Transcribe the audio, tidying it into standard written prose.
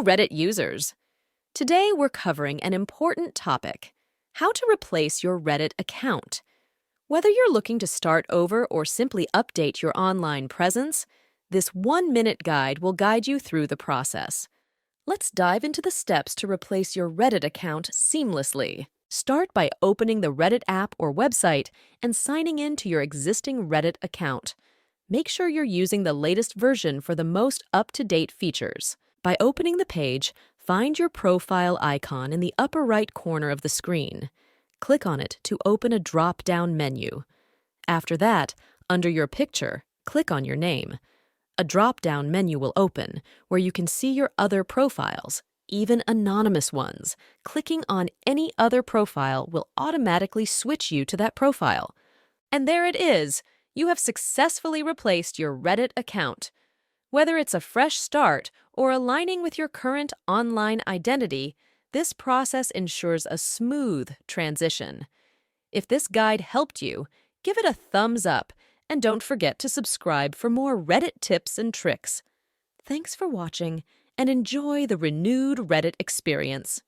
Reddit users! Today we're covering an important topic: how to replace your Reddit account. Whether you're looking to start over or simply update your online presence, this 1-minute guide will guide you through the process. Let's dive into the steps to replace your Reddit account seamlessly. Start by opening the Reddit app or website and signing in to your existing Reddit account. Make sure you're using the latest version for the most up-to-date features. By opening the page, find your profile icon in the upper right corner of the screen. Click on it to open a drop-down menu. After that, under your picture, click on your name. A drop-down menu will open, where you can see your other profiles, even anonymous ones. Clicking on any other profile will automatically switch you to that profile. And there it is! You have successfully replaced your Reddit account. Whether it's a fresh start or aligning with your current online identity, this process ensures a smooth transition. If this guide helped you, give it a thumbs up and don't forget to subscribe for more Reddit tips and tricks. Thanks for watching and enjoy the renewed Reddit experience.